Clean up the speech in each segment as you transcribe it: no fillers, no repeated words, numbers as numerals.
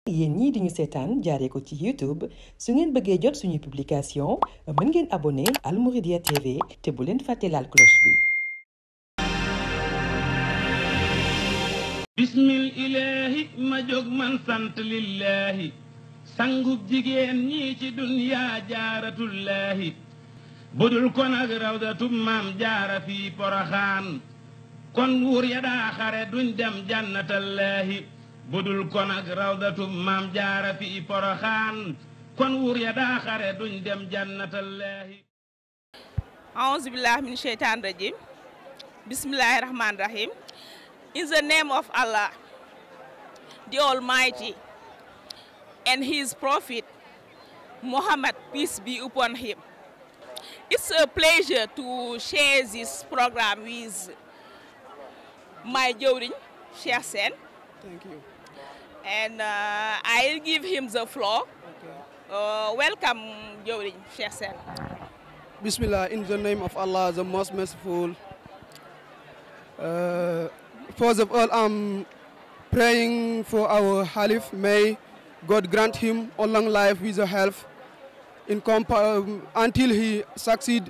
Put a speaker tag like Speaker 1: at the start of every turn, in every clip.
Speaker 1: yéen ñii di ñu seetaan jaaree ko ci YouTube su ngeen bëggee jot suñu publication mën ngeen abonné Al Mouridiyyah TV te bu leen fàtte laal cloche bi.
Speaker 2: bismil ilaahi ma jóg man sant lillaahi sangub jigéen ñii ci dunyaa jaaratullaahi budul kon ak rawdatum maam jaara fii poroxaan kon wuur ya daa xare duñ dem jannatallaahi budul kon ak rawdatum maam jaara fii poroxaan kon wuur ya daa xare duñ dem jannatallaahi.
Speaker 3: A'uuzu billaahi mina sheytaani rajiim. Bismillaahi rahmaani rahiim. In the name of Allah, the Almighty, and His Prophet, Muhammad, peace be upon him. It's a pleasure to share this program with my jawriñ, Cheikh Sène.
Speaker 4: Thank you.
Speaker 3: And I'll give him the floor. Okay. Welcome, jawriñ, Cheikh Sène.
Speaker 4: Bismillah, in the name of Allah, the most merciful. First of all, I'm praying for our Khalif. May God grant him a long life with health until he succeed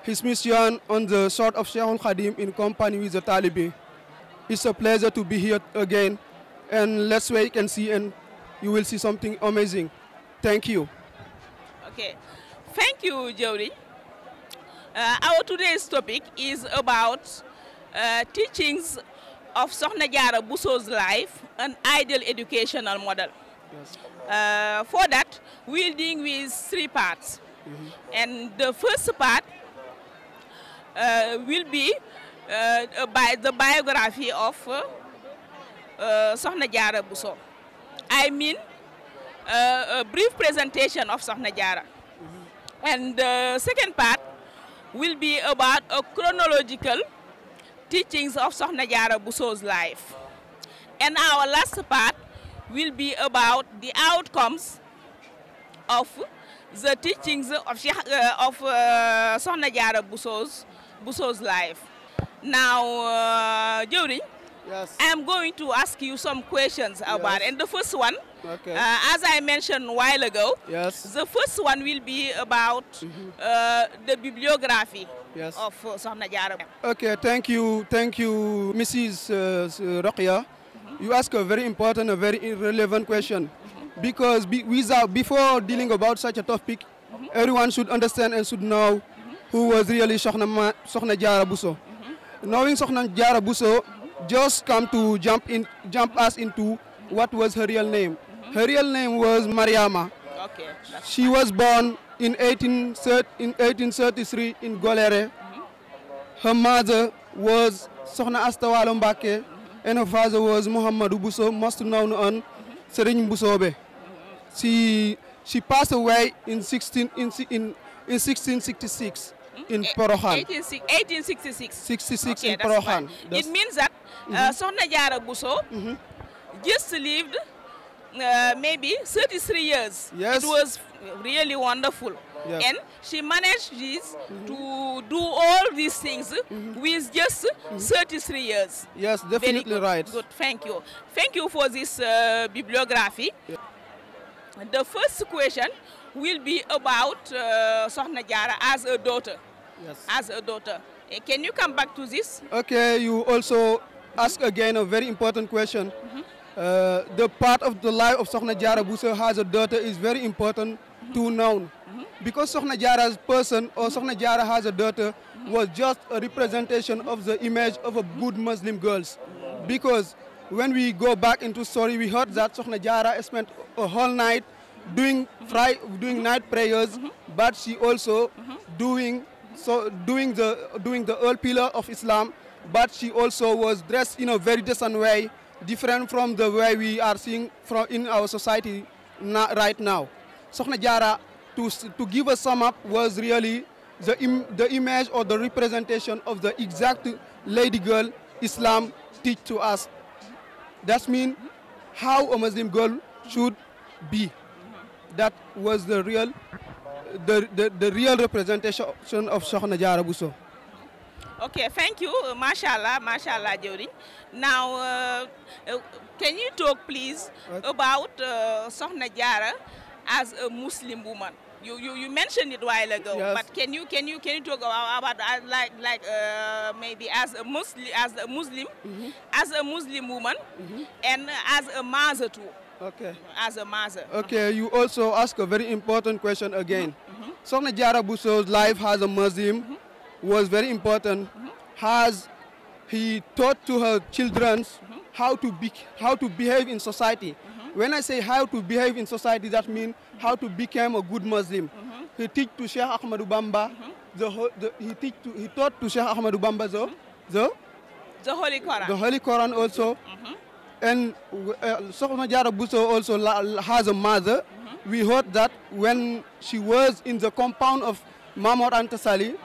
Speaker 4: his mission on the sword of Sheikhul Khadim in company with the Taliban. It's a pleasure to be here again, and let's wait and see, and you will see something amazing. Thank you.
Speaker 3: Okay, thank you, jawriñ. Our today's topic is about teachings of Sokhna Diarra Bousso's life, an ideal educational model. Yes. For that, we'll deal with three parts. And the first part will be by the biography of Sokhna Diarra Bousso. I mean, a brief presentation of Sokhna Diarra. And the second part will be about a chronological teachings of Sokhna Diarra Bousso's life. And our last part will be about the outcomes of the teachings of Sokhna Diarra Bousso's life. Now, jawriñ,
Speaker 4: yes.
Speaker 3: I am going to ask you some questions about it. And the first one,
Speaker 4: okay.
Speaker 3: As I mentioned a while ago,
Speaker 4: yes.
Speaker 3: the first one will be about the bibliography.
Speaker 4: Yes.
Speaker 3: Of Sokhna Diarra.
Speaker 4: Okay, thank you, Mrs. Roqiyyah. You ask a very important, a very relevant question, because before dealing about such a topic, everyone should understand and should know who was really Sokhna Diarra Bousso. Knowing Sokhna Diarra Bousso just come to jump us into what was her real name. Her real name was Mariama.
Speaker 3: Okay.
Speaker 4: She was born in 1833 in Golere. Her mother was Sokhna Asta Walo Mbake, and her father was Muhammadu Bousso, most known on Serigne Boussobe. She passed away in 1666 in Porokhane.
Speaker 3: 1866.
Speaker 4: 66
Speaker 3: okay,
Speaker 4: in Porokhane.
Speaker 3: It means that Sokhna Diarra Bousso just lived maybe 33 years.
Speaker 4: Yes.
Speaker 3: It was really wonderful.
Speaker 4: Yes.
Speaker 3: And she managed to do all these things with just 33 years.
Speaker 4: Yes, definitely
Speaker 3: Very good.
Speaker 4: right.
Speaker 3: Good, thank you. Thank you for this bibliography.
Speaker 4: Yeah.
Speaker 3: The first question will be about Sokhna Diarra as a daughter.
Speaker 4: Yes.
Speaker 3: As a daughter. Can you come back to this?
Speaker 4: Okay, you also ask again a very important question. The part of the life of Sokhna Diarra Bousso as a daughter is very important to know. Because Sokhna Diarra's person, or Sokhna Diarra as a daughter, was just a representation of the image of a good Muslim girls. Because when we go back into story, we heard that Sokhna Diarra spent a whole night doing night prayers, but she also doing the old pillar of Islam, but she also was dressed in a very decent way, different from the way we are seeing in our society right now. Sokhna Diarra, to give a sum up, was really the image or the representation of the exact lady girl Islam teach to us. That means how a Muslim girl should be. That was the real representation of Sokhna Diarra Bousso.
Speaker 3: Okay, thank you. Mashallah, mashallah, Jody. Now, can you talk, please, about Sokhna Diarra as a Muslim woman? You mentioned it a while ago, yes. But can you talk about maybe as a Muslim, as a Muslim woman, and as a mother too?
Speaker 4: Okay.
Speaker 3: As a mother.
Speaker 4: Okay, you also ask a very important question again. Sokhna Diarra Bousso's life as a Muslim was very important. Has he taught to her children how to behave in society? When I say how to behave in society, that means how to become a good Muslim. He teach to Sheikh Ahmadou Bamba. He taught to Sheikh Ahmadou Bamba the
Speaker 3: Holy Quran.
Speaker 4: The Holy Quran also. And Sokhna Diarra Bousso also has a mother. We heard that when she was in the compound of Mamor Anta Sali,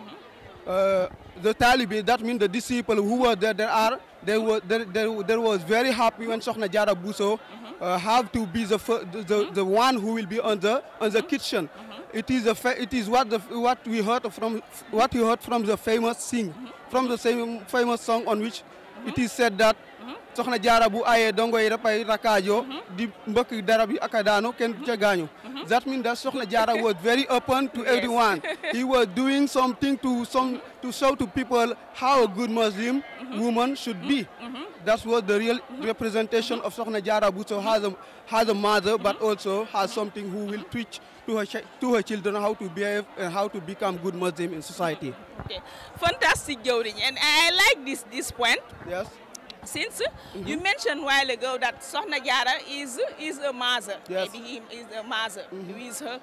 Speaker 4: the Taliban, that means the disciple who were there, there was very happy when Sokhna Diarra Bousso have to be the one who will be on the kitchen. It is what we heard from the famous song on which it is said that Sokhna Diarra bu aye dongo yi dafay rakaajo di mbëkk darab yi akadaano kenn du ca gaañu. That means that Sokhna Diarra was very open to everyone. He was doing something to show to people how a good Muslim woman should be. That was the real representation of Sokhna Diarra Bousso has a mother, but also has something who will teach to her children how to behave and how to become good Muslim in society.
Speaker 3: Okay, fantastic, Jody, and I like this point.
Speaker 4: Yes.
Speaker 3: Since you mentioned a while ago that Sokhna Diarra is a mother,
Speaker 4: yes.
Speaker 3: Maybe he is a mother with her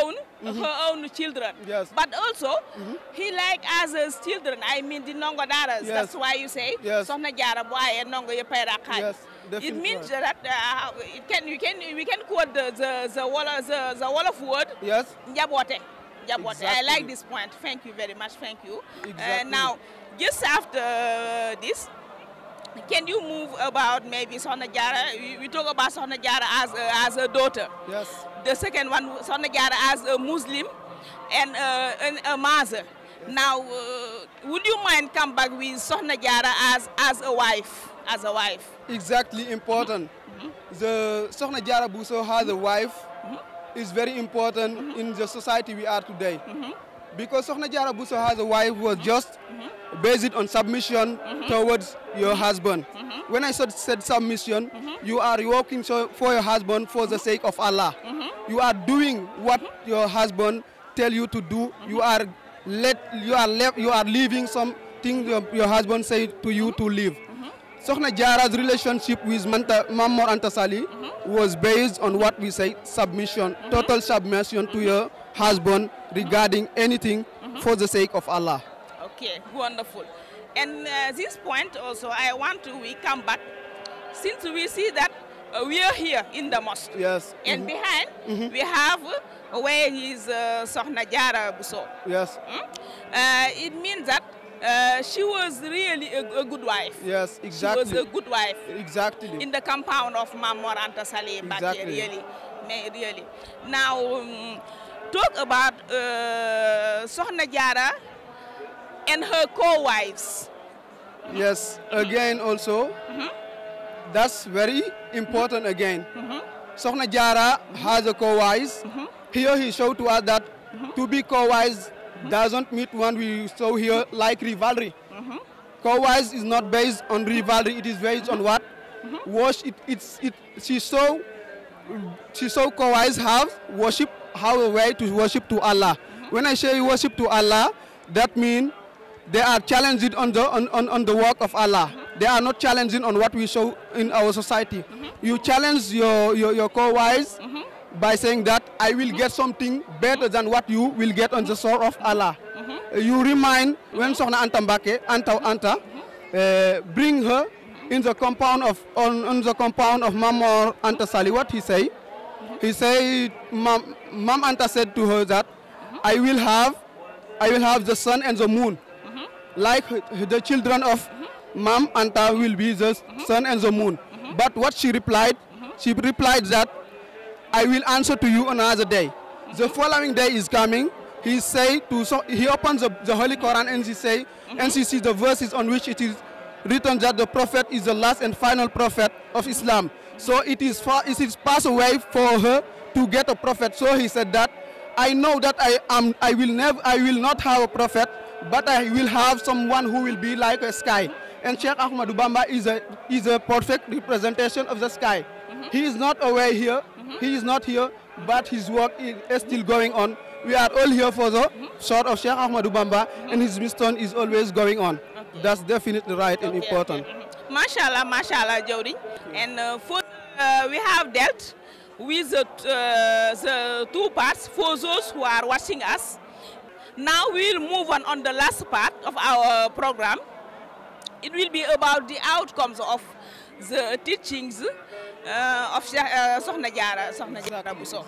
Speaker 3: own children.
Speaker 4: Yes.
Speaker 3: But also he like as his children. I mean the Nongo Daras.
Speaker 4: Yes.
Speaker 3: That's why you say Sokhna Diarra boy and Nongo Yepera.
Speaker 4: Yes.
Speaker 3: It means that we can quote the Wolof word.
Speaker 4: Yes.
Speaker 3: Njabote.
Speaker 4: Exactly.
Speaker 3: I like this point. Thank you very much. Thank you.
Speaker 4: Exactly.
Speaker 3: Now, just after this, can you move about maybe Sokhna Diarra? We talk about Sokhna Diarra as a daughter.
Speaker 4: Yes.
Speaker 3: The second one, Sokhna Diarra as a Muslim and a mother. Yes. Now, would you mind come back with Sokhna Diarra as a wife? As a wife. Exactly
Speaker 4: important. The Sokhna Diarra Bousso has a wife. Is very important in the society we are today. Because Sokhna Diarra Bousso has a wife was just based on submission towards your husband. When I said submission, you are working for your husband for the sake of Allah. You are doing what your husband tell you to do. You are leaving something your husband say to you to leave. Sokhna Diarra's relationship with Mamor Anta Sali was based on what we say submission, total submission to your husband regarding anything for the sake of Allah.
Speaker 3: Okay, wonderful. And this point also, we come back, since we see that we are here in the mosque.
Speaker 4: Yes.
Speaker 3: And behind, we have where is Sokhna Diarra Bousso.
Speaker 4: Yes.
Speaker 3: It means that she was really a good wife.
Speaker 4: Yes, exactly.
Speaker 3: She was a good wife.
Speaker 4: Exactly.
Speaker 3: In the compound of Mamor Anta Sali.
Speaker 4: Exactly.
Speaker 3: Really. Now, talk about Sokhna Diarra and her co-wives.
Speaker 4: Yes, again also, that's very important again. Sokhna Diarra has a co-wives. Here he showed to us that to be co-wives doesn't mean one we saw here like rivalry. Co-wives is not based on rivalry, it is based on what? She saw co-wives have a way to worship to Allah. When I say worship to Allah, that means they are challenging on the work of Allah. They are not challenging on what we show in our society. You challenge your co-wives by saying that I will get something better than what you will get on the shore of Allah. You remind when Sokhna Anta bring her in the compound of on the compound of Mamor Anta Sali. What he say? He say Mam Anta said to her that I will have the sun and the moon. Like the children of Mam Anta will be the sun and the moon. But what she replied that I will answer to you another day. The following day is coming. he say he opens the Holy Quran and he say, and she sees the verses on which it is written that the Prophet is the last and final Prophet of Islam. So it is passed away for her to get a Prophet. So he said that, I know that I will not have a Prophet, but I will have someone who will be like a sky. And Sheikh Ahmadou Bamba is a perfect representation of the sky. He is not away here. He is not here, but his work is still going on. We are all here for the sort of Sheikh Ahmadou Bamba, and his mission is always going on. That's definitely right and important.
Speaker 3: Mashallah, mashallah, Jody. And we have dealt with the two parts for those who are watching us. Now we will move on the last part of our program. It will be about the outcomes of the teachings of Sokhna Diarra Bousso.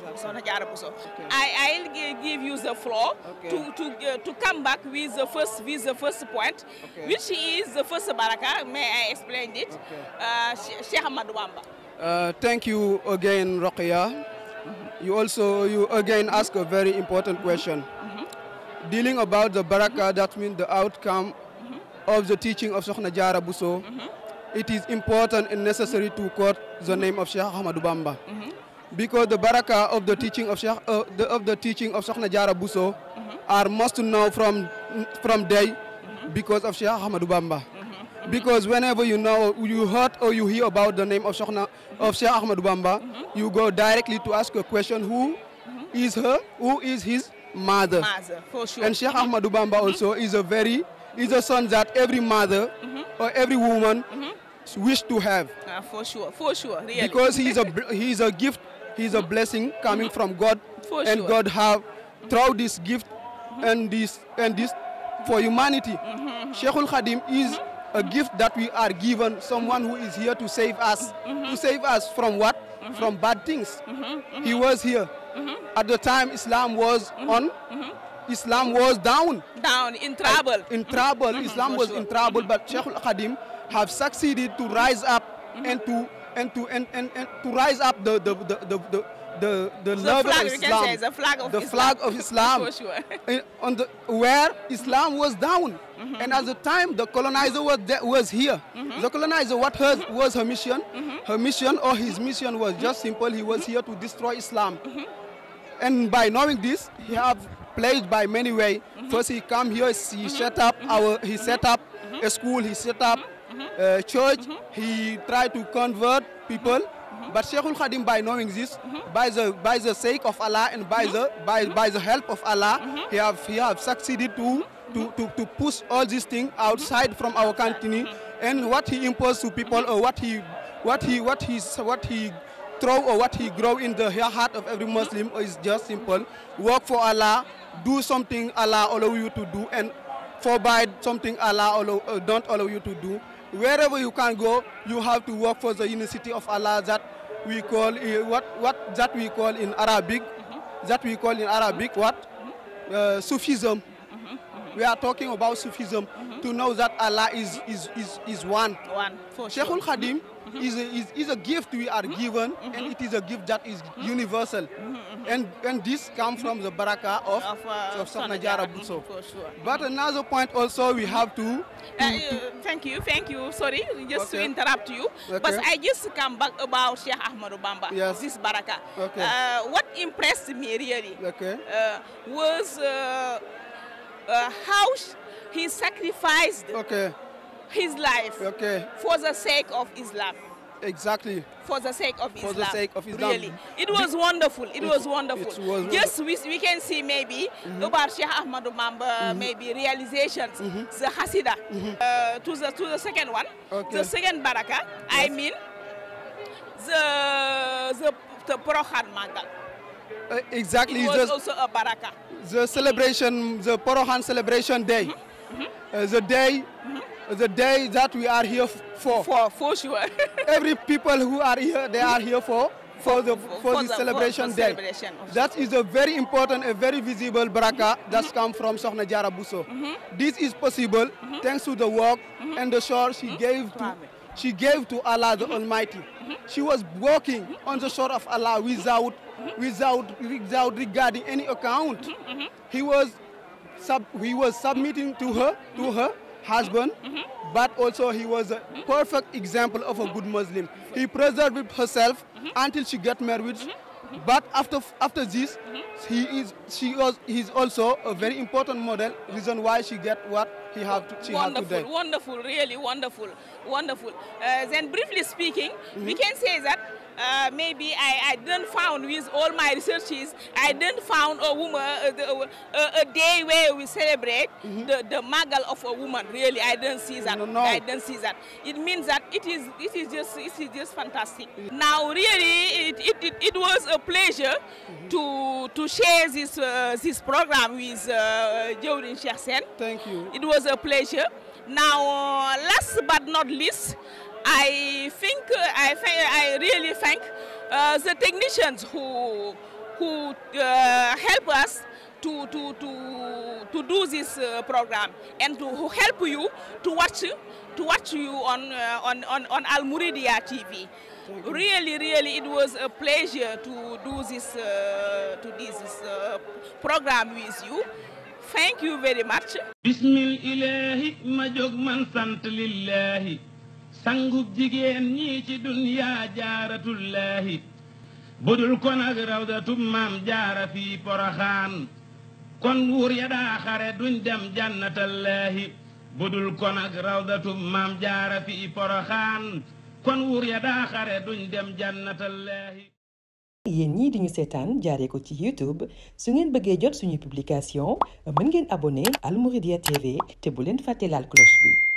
Speaker 3: I'll give you the floor to come back with the first point, which is the first barakah. May I explain it? Sheikh Ahmadou Bamba.
Speaker 4: Thank you again, Rokhaya. You again ask a very important question. Dealing about the barakah, that means the outcome of the teaching of Sokhna Diarra Bousso. It is important and necessary to quote the name of Sheikh Ahmadou Bamba, because the barakah of the teaching of Sokhna Diarra Bousso are must know from day because of Sheikh Ahmadou Bamba. Because whenever you heard or you hear about the name of Sheikh Ahmadou Bamba, you go directly to ask a question: who is her? Who is his mother?
Speaker 3: For sure.
Speaker 4: And Sheikh Ahmadou Bamba also is a son that every mother or every woman wish to have.
Speaker 3: For sure, really.
Speaker 4: Because he is a gift, he is a blessing coming from God, and God have through this gift and this for humanity. Sheikhul Khadim is a gift that we are given, someone who is here to save us. To save us from what? From bad things. He was here. At the time Islam was on, Islam was down.
Speaker 3: Down, in trouble.
Speaker 4: In trouble. Islam was in trouble, but Sheikhul Khadim have succeeded to rise up and to rise up the love of Islam, the flag of Islam, where Islam was down. And at the time, the colonizer was here. The colonizer, what was her mission? Her mission or his mission was just simple. He was here to destroy Islam. And by knowing this, he have played by many ways. First, he come here. He set up a school. He set up a church. He tried to convert people. But Sheikhul Khadim, by knowing this, by the sake of Allah and by the help of Allah, he have succeeded to push all these things outside from our country. And what he imposed to people, or what he throw or what he grow in the heart of every Muslim is just simple: work for Allah, do something Allah allow you to do, and forbid something Allah don't allow you to do. Wherever you can go, you have to work for the unity of Allah that we call that we call in Arabic. That we call in Arabic what? Sufism. We are talking about Sufism, to know that Allah is one.
Speaker 3: For sure.
Speaker 4: Sheikhul Khadim is a gift we are given, and it is a gift that is universal. And this comes from the barakah of Sokhna Diarra Bousso. But another point also we have to...
Speaker 3: Thank you. Sorry, just to interrupt you. But I just come back about Sheikh Ahmadou Bamba, this barakah. What impressed me really was how he sacrificed his life for the sake of Islam.
Speaker 4: Exactly.
Speaker 3: For the sake of Islam.
Speaker 4: For the sake of Islam.
Speaker 3: Really. It was wonderful. It was wonderful. Just we can see maybe about Sheikh Ahmadou Bamba, maybe realizations, the Hasidah. To the second one, the second barakah, I mean the Porohan Mangal.
Speaker 4: Exactly.
Speaker 3: It was also a barakah.
Speaker 4: The celebration, the Porohan celebration day. The day that we are here for.
Speaker 3: For sure.
Speaker 4: Every people who are here, they are here for the celebration day. That is a very important, a very visible barakah that's come from Sokhna Diarra Bousso. This is possible thanks to the work and the shore she gave to Allah the Almighty. She was walking on the shore of Allah without regarding any account. He was submitting to her husband, but also he was a perfect example of a good Muslim. He preserved herself until she got married. But after this, he's also a very important model. Reason why she get what she have today.
Speaker 3: Wonderful, really wonderful. Then briefly speaking, we can say that maybe I didn't found with all my researches, I didn't found a woman a day where we celebrate the magal of a woman. Really, I didn't see that.
Speaker 4: No.
Speaker 3: I didn't see that. It means that it is just fantastic. Now, really, it was a pleasure to share this program with Jawrin Cheikh Sène.
Speaker 4: Thank you.
Speaker 3: It was a pleasure. Now, last but not least, I really thank the technicians who help us to do this program and to help you to watch you on Mouridiyyah TV. Really, it was a pleasure to do this program with you. Thank you very much.
Speaker 2: Bismillahi ma jog man sant lillahi sangub jigéen ñi ci dunya jaaratullahi budul kon ak rawdatu maam jaara fi Poroxaan kon wuur ya daa xare duñ dem jannatallahi budul kon ak rawdatu maam jaara fi Poroxaan kon wuur ya daa xare duñ dem jannatallahi.
Speaker 1: yéen ñii di ñu seetaan jaaree ko ci YouTube su ngeen bëggee jot suñu publication mën ngeen abonné Al Mouridiyyah TV te bu leen fàtte laal cloche bi.